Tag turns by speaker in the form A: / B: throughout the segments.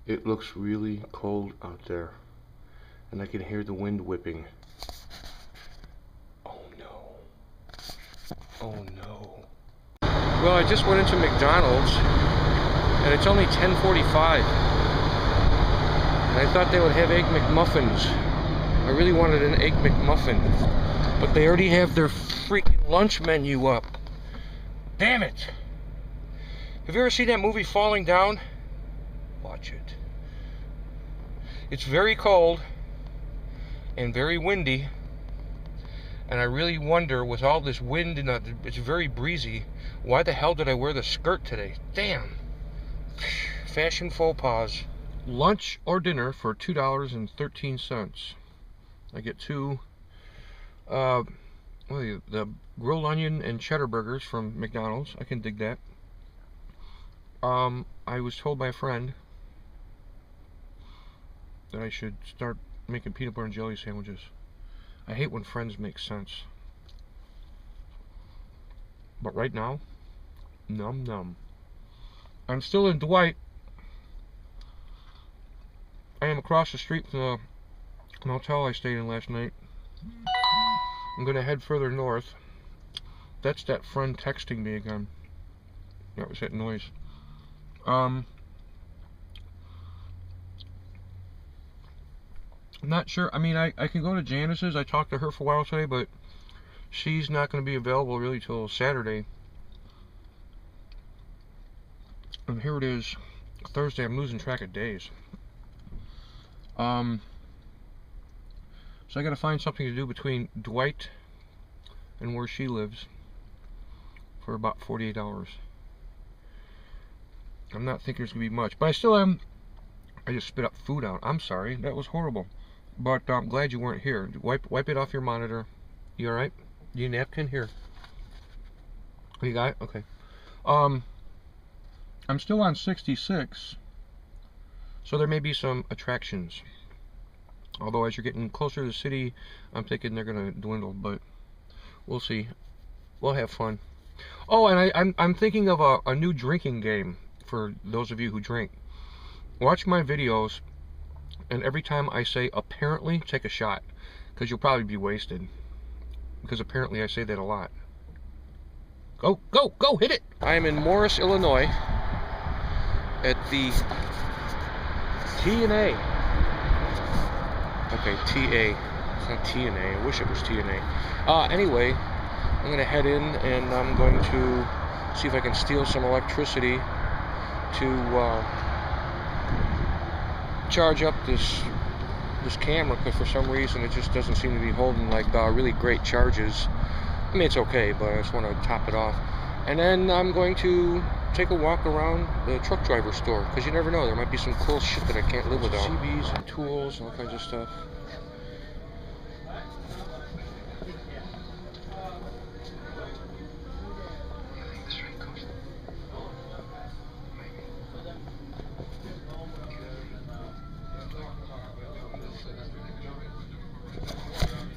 A: It looks really cold out there, and I can hear the wind whipping. Oh no. Oh no. Well, I just went into McDonald's, and it's only 10:45. And I thought they would have Egg McMuffins. I really wanted an Egg McMuffin, but they already have their freaking lunch menu up. Damn it! Have you ever seen that movie Falling Down? Watch it. It's very cold and very windy, and I really wonder, with all this wind and it's very breezy, why the hell did I wear the skirt today? Damn. Fashion faux pas. Lunch or dinner for $2.13. I get two the grilled onion and cheddar burgers from McDonald's. I can dig that. I was told by a friend that I should start making peanut butter and jelly sandwiches. I hate when friends make sense. But right now, num num. I'm still in Dwight. I am across the street from the motel I stayed in last night. I'm gonna head further north. That's that friend texting me again. That was that noise. I'm not sure. I mean, I can go to Janice's. I talked to her for a while today, but she's not going to be available really till Saturday. And here it is, Thursday. I'm losing track of days. So I got to find something to do between Dwight and where she lives for about 48 hours. I'm not thinking there's going to be much, but I still am. I just spit up food out. I'm sorry. That was horrible. But I'm glad you weren't here. Wipe it off your monitor. You alright? You need a napkin? Here. You got it? Okay. I'm still on 66, so there may be some attractions. Although as you're getting closer to the city, I'm thinking they're going to dwindle, but we'll see. We'll have fun. Oh, and I'm thinking of a new drinking game for those of you who drink. Watch my videos, and every time I say apparently, take a shot, because you'll probably be wasted. Because apparently I say that a lot. Go, go, go, hit it! I am in Morris, Illinois, at the T&A. Okay, TA. It's not T&A. I wish it was T&A. Anyway, I'm going to head in, and I'm going to see if I can steal some electricity to charge up this camera, because for some reason it just doesn't seem to be holding like really great charges. I mean, it's okay, but I just want to top it off. And then I'm going to take a walk around the truck driver store, because you never know, there might be some cool shit that I can't live without. CBs and tools and all kinds of stuff.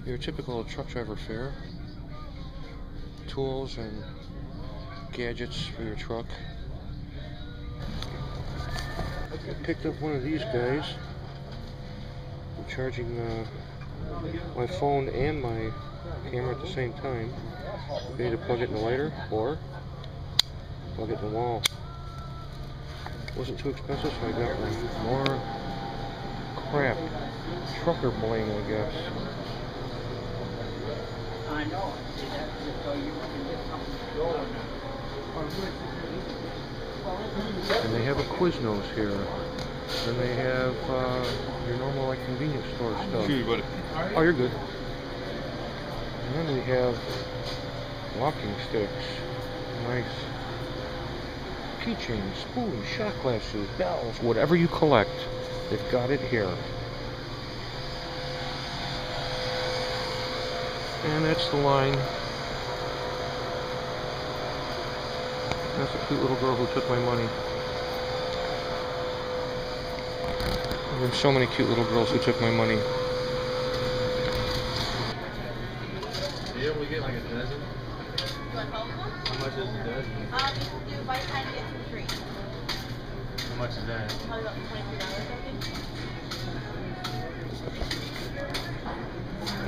A: Your typical truck driver fare. Tools and gadgets for your truck. I picked up one of these guys. I'm charging my phone and my camera at the same time. I need to plug it in the lighter or plug it in the wall. Wasn't too expensive, so I got one. More crap. Trucker bling, I guess. I know. And they have a Quiznos here. And they have your normal like convenience store stuff.
B: Sure, buddy.
A: Oh, you're good. And then we have walking sticks. Nice. Keychains, spoons, shot glasses, bells, whatever you collect, they've got it here. And that's the line. That's a cute little girl who took my money. There's so many cute little girls who took my money.
B: Are you able to get like a dozen? How much is a dozen?
C: You can do by the time you get to 3.
B: much is that?
C: Probably about $23, I think.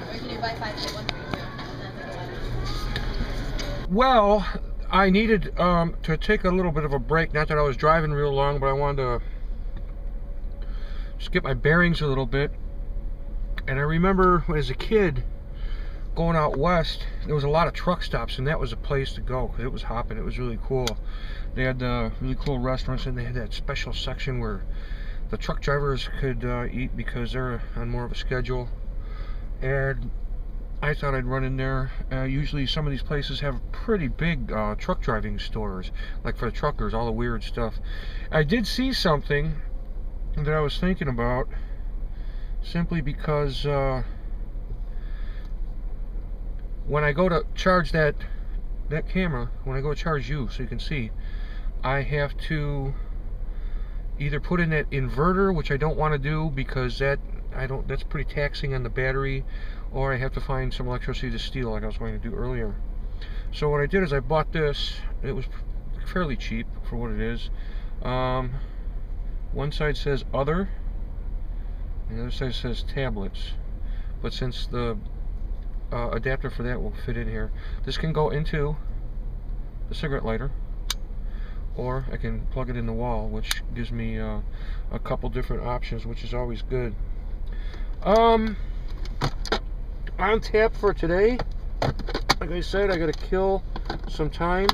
C: Or you can do buy 5 get 1 free too. And that's like 11.
A: Well, I needed to take a little bit of a break. Not that I was driving real long, but I wanted to just get my bearings a little bit. And I remember as a kid going out west, there was a lot of truck stops, and that was a place to go because it was hopping. It was really cool. They had really cool restaurants, and they had that special section where the truck drivers could eat because they're on more of a schedule. And I thought I'd run in there. Usually some of these places have pretty big truck driving stores, like for the truckers, all the weird stuff. I did see something that I was thinking about, simply because when I go to charge that camera, when I go to charge you so you can see, I have to either put in that inverter, which I don't want to do because that's pretty taxing on the battery, or I have to find some electricity to steal like I was going to do earlier. So what I did is I bought this. It was fairly cheap for what it is. One side says other, and the other side says tablets, but since the adapter for that will fit in here, this can go into the cigarette lighter, or I can plug it in the wall, which gives me a couple different options, which is always good. On tap for today, like I said, I gotta kill some time.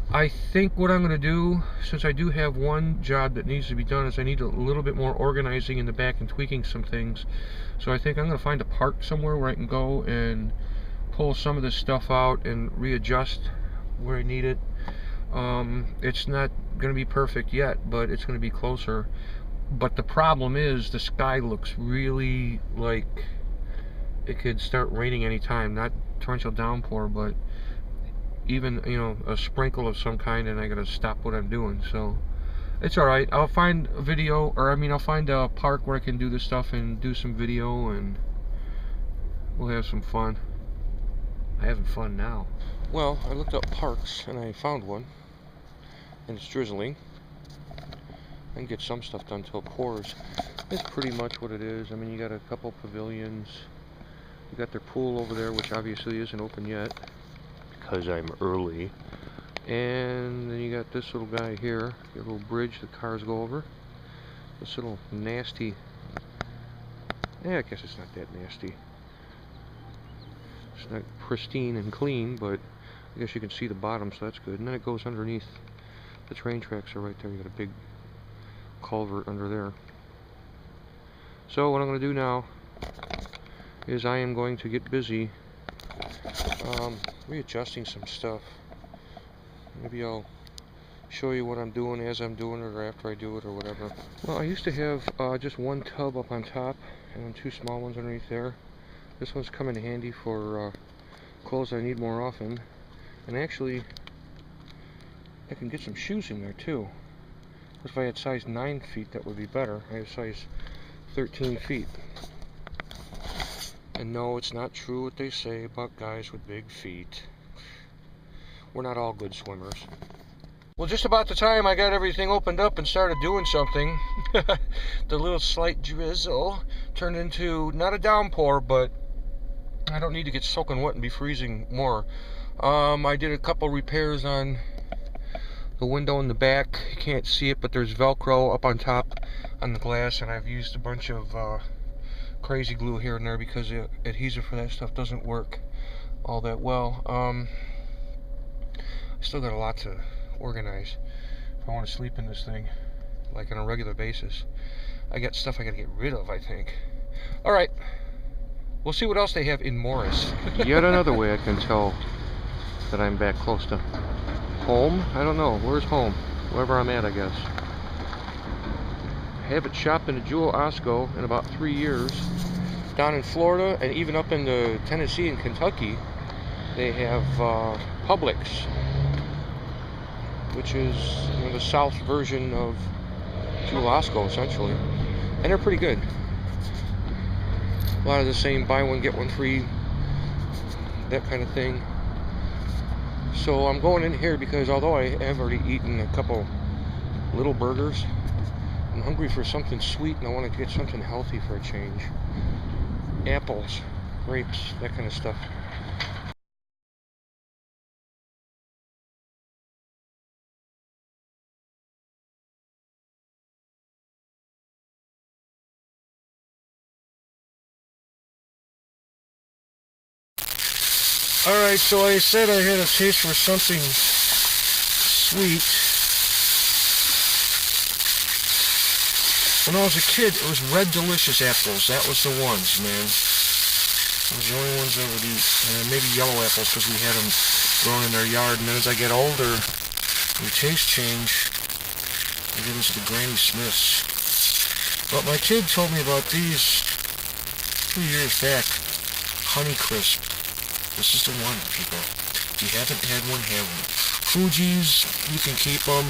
A: I think what I'm gonna do, since I do have one job that needs to be done, is I need a little bit more organizing in the back and tweaking some things. So I think I'm gonna find a park somewhere where I can go and pull some of this stuff out and readjust where I need it. It's not gonna be perfect yet, but it's gonna be closer. But the problem is the sky looks really like it could start raining anytime. Not torrential downpour, but even, you know, a sprinkle of some kind, and I gotta stop what I'm doing. So it's alright. I'll find a video, or I mean I'll find a park where I can do this stuff and do some video, and we'll have some fun. I'm having fun now. Well, I looked up parks and I found one, and it's drizzling. I can get some stuff done till it pours. That's pretty much what it is. I mean, you got a couple pavilions. You got their pool over there, which obviously isn't open yet because I'm early. And then you got this little guy here, your little bridge the cars go over. This little nasty, I guess it's not that nasty. It's not pristine and clean, but I guess you can see the bottom, so that's good. And then it goes underneath. The train tracks are right there. You got a big culvert under there. So what I'm going to do now is I am going to get busy readjusting some stuff. Maybe I'll show you what I'm doing as I'm doing it, or after I do it, or whatever. Well, I used to have just one tub up on top and then 2 small ones underneath there. This one's come in handy for clothes I need more often. And actually, I can get some shoes in there too. If I had size 9 feet, that would be better. I have size 13 feet. And no, it's not true what they say about guys with big feet. We're not all good swimmers. Well, just about the time I got everything opened up and started doing something, the little slight drizzle turned into, not a downpour, but I don't need to get soaking wet and be freezing more. I did a couple repairs on the window in the back. You can't see it, but there's Velcro up on top on the glass, and I've used a bunch of crazy glue here and there because the adhesive for that stuff doesn't work all that well. I still got a lot to organize if I want to sleep in this thing like on a regular basis. I got stuff I gotta get rid of, I think. Alright, we'll see what else they have in Morris. Yet another way I can tell that I'm back close to home. I don't know, where's home? Wherever I'm at, I guess. I haven't shopped in a Jewel Osco in about 3 years. Down in Florida and even up into Tennessee and Kentucky, they have Publix, which is, you know, the South version of Jewel Osco essentially, and they're pretty good. A lot of the same buy one get one free, that kind of thing. So I'm going in here because although I have already eaten a couple little burgers. I'm hungry for something sweet, and I want to get something healthy for a change. Apples, grapes, that kind of stuff. Alright, so I said I had a taste for something sweet. When I was a kid, it was Red Delicious apples. That was the ones, man. Those were the only ones I would eat. And maybe yellow apples, because we had them growing in our yard. And then as I get older, the taste change. I get into the Granny Smiths. But my kid told me about these 2 years back. Honeycrisp. This is the one, people. If you haven't had one, have one. Fuji's, you can keep them.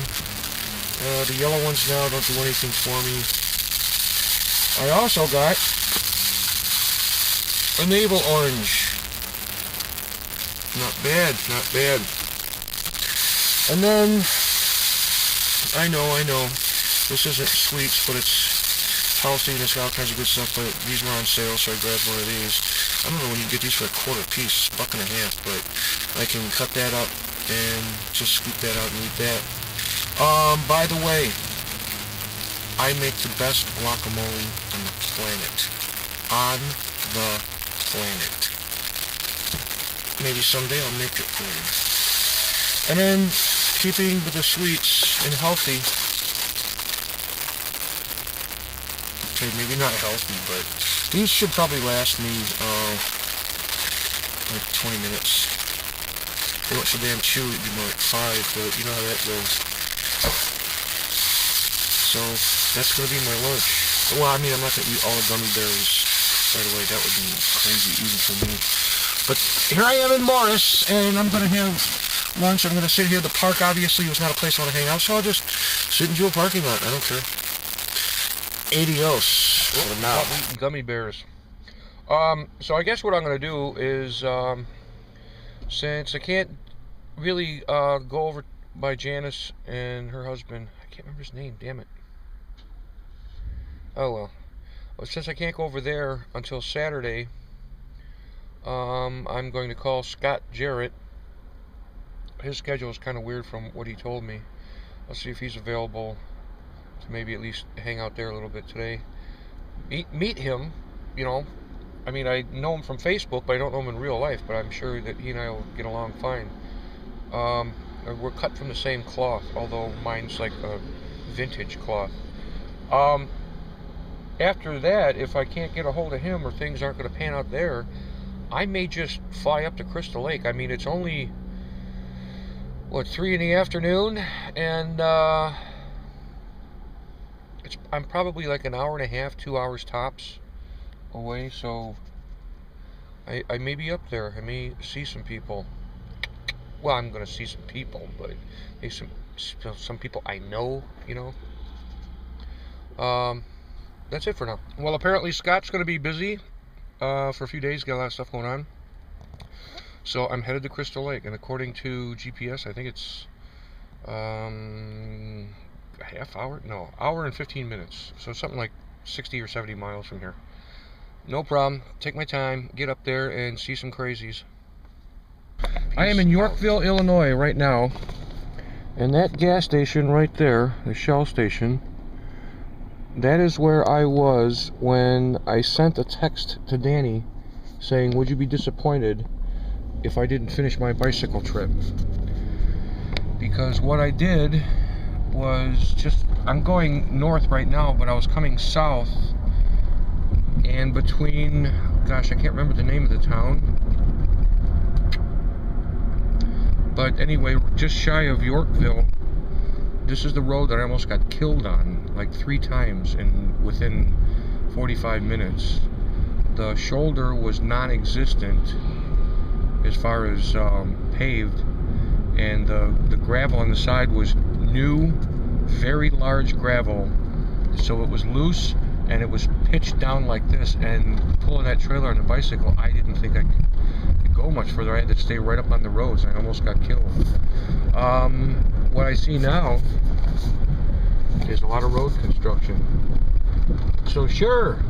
A: The yellow ones now don't do anything for me. I also got a navel orange. Not bad, not bad. And then, I know, this isn't sweets, but it's healthy and it's got all kinds of good stuff, but these were on sale, so I grabbed one of these. I don't know when you get these for a quarter piece, $1.50, but I can cut that up and just scoop that out and eat that. By the way, I make the best guacamole on the planet. On the planet. Maybe someday I'll make it for you. And then, keeping with the sweets and healthy. Okay, maybe not healthy, but these should probably last me, like 20 minutes. They weren't so damn chewy, it'd be more like 5, but you know how that goes. So, that's gonna be my lunch. Well, I mean, I'm not gonna eat all the gummy bears right away. That would be crazy even for me. But here I am in Morris, and I'm gonna have lunch. I'm gonna sit here. The park obviously was not a place I want to hang out, so I'll just sit into a parking lot. I don't care. Adios. For now. Eating gummy bears. So I guess what I'm gonna do is, since I can't really go over by Janice and her husband, I can't remember his name. Damn it. Oh well. Since I can't go over there until Saturday, I'm going to call Scott Jarrett. His schedule is kind of weird from what he told me. I'll see if he's available to maybe at least hang out there a little bit today. Meet him, you know. I mean, I know him from Facebook, but I don't know him in real life, but I'm sure that he and I will get along fine. We're cut from the same cloth, although mine's like a vintage cloth. After that, if I can't get a hold of him or things aren't going to pan out there, I may just fly up to Crystal Lake. I mean, it's only, what, 3 in the afternoon, and I'm probably like an hour and a half, 2 hours tops away, so I may be up there. I may see some people. Well, I'm going to see some people, but maybe some people I know, you know. That's it for now. Well, apparently Scott's going to be busy for a few days. Got a lot of stuff going on. So I'm headed to Crystal Lake, and according to GPS, I think it's a half hour? No, hour and 15 minutes. So something like 60 or 70 miles from here. No problem. Take my time, get up there, and see some crazies. I am in Yorkville, Illinois right now. And that gas station right there, the Shell station, that is where I was when I sent a text to Danny saying, would you be disappointed if I didn't finish my bicycle trip? Because what I did was just, I'm going north right now, but I was coming south, and between, gosh, I can't remember the name of the town, but anyway, just shy of Yorkville, this is the road that I almost got killed on like 3 times within 45 minutes. The shoulder was non-existent as far as paved, and the gravel on the side was new, very large gravel, so it was loose and it was pitched down like this, and pulling that trailer on the bicycle, I didn't think I could go much further. I had to stay right up on the roads, and I almost got killed. What I see now is a lot of road construction. So sure,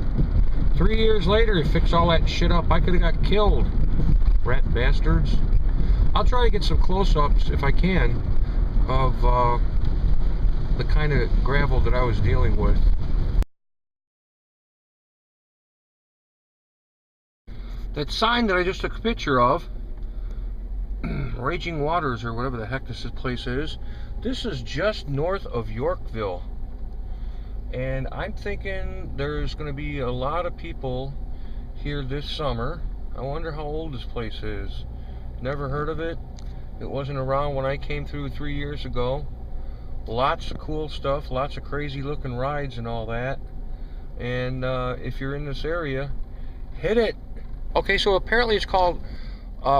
A: 3 years later, fix all that shit up. I could have got killed, rat bastards. I'll try to get some close-ups if I can of the kind of gravel that I was dealing with. That sign that I just took a picture of, Raging Waters or whatever the heck this place is, this is just north of Yorkville. And I'm thinking there's going to be a lot of people here this summer. I wonder how old this place is. Never heard of it. It wasn't around when I came through 3 years ago. Lots of cool stuff, lots of crazy looking rides and all that. And if you're in this area, hit it. Okay, so apparently it's called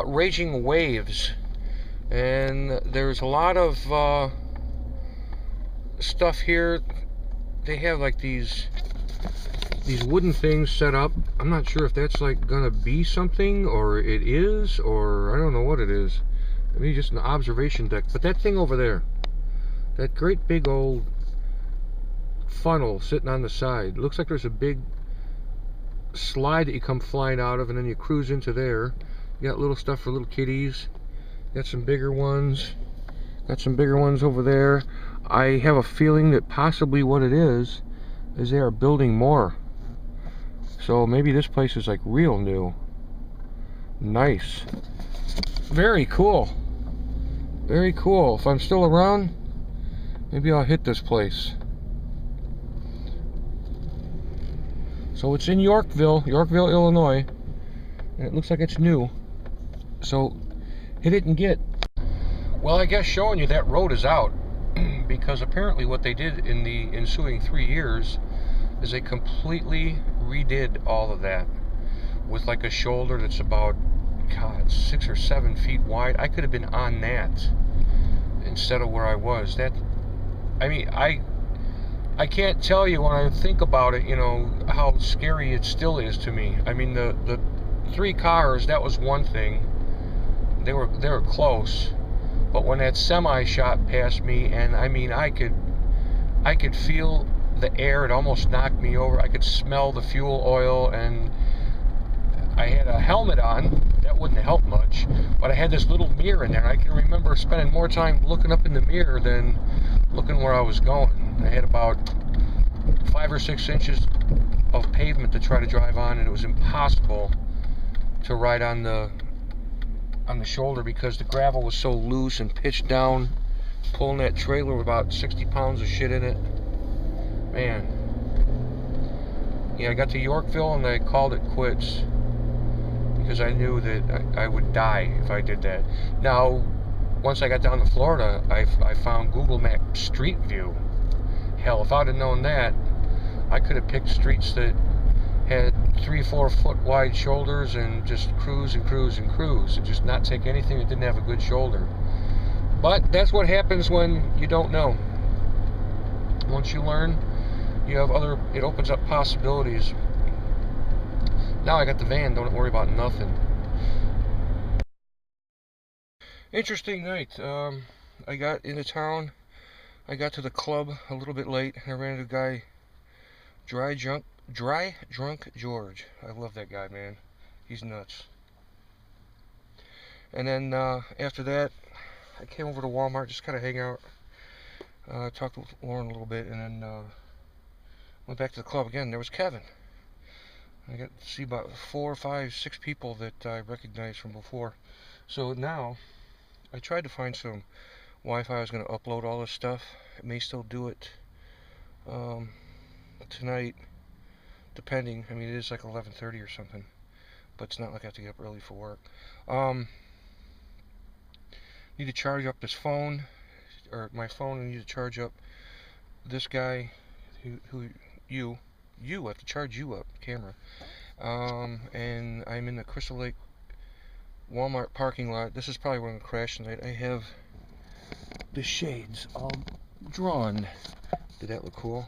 A: Raging Waves. And there's a lot of stuff here. They have like these wooden things set up. I'm not sure if that's like gonna be something, or it is, or I don't know what it is. Maybe just an observation deck. But that thing over there, that great big old funnel sitting on the side, looks like there's a big slide that you come flying out of, and then you cruise into there. You got little stuff for little kitties. Got some bigger ones. Got some bigger ones over there. I have a feeling that possibly what it is they are building more. So maybe this place is like real new. Nice. Very cool. Very cool. If I'm still around, maybe I'll hit this place. So it's in Yorkville, Illinois. And it looks like it's new. So hit it and get. Well, I guess showing you that road is out. Because apparently what they did in the ensuing 3 years is they completely redid all of that with like a shoulder that's about, God, 6 or 7 feet wide. I could have been on that instead of where I was. That, I mean, I can't tell you when I think about it, you know, how scary it still is to me. I mean, the 3 cars, that was one thing. They were close. But when that semi shot past me, and I mean, I could feel the air. It almost knocked me over. I could smell the fuel oil, and I had a helmet on. That wouldn't help much. But I had this little mirror in there. And I can remember spending more time looking up in the mirror than looking where I was going. I had about 5 or 6 inches of pavement to try to drive on, and it was impossible to ride on the shoulder because the gravel was so loose and pitched down, pulling that trailer with about 60 pounds of shit in it. Man. Yeah, I got to Yorkville and I called it quits because I knew that I would die if I did that. Now, once I got down to Florida, I found Google Maps Street View. Hell, if I'd have known that, I could have picked streets that had 3-4 foot wide shoulders and just cruise and cruise and cruise and just not take anything that didn't have a good shoulder. But that's what happens when you don't know. Once you learn, you have it opens up possibilities. Now I got the van, don't worry about nothing. Interesting night. I got into town. I got to the club a little bit late. I ran into a guy, Dry Drunk George. I love that guy, man. He's nuts. And then after that, I came over to Walmart, just kind of hang out, talked to Lauren a little bit, and then went back to the club again. There was Kevin. I got to see about 4, 5, 6 people that I recognized from before. So now, I tried to find some Wi-Fi. I was going to upload all this stuff. I may still do it tonight, depending. I mean, it is like 11:30 or something, but it's not like I have to get up early for work. Need to charge up this phone, or my phone, and need to charge up this guy, you have to charge you up, camera. And I'm in the Crystal Lake Walmart parking lot. This is probably where I'm gonna crash tonight. I have the shades all drawn. Did that look cool?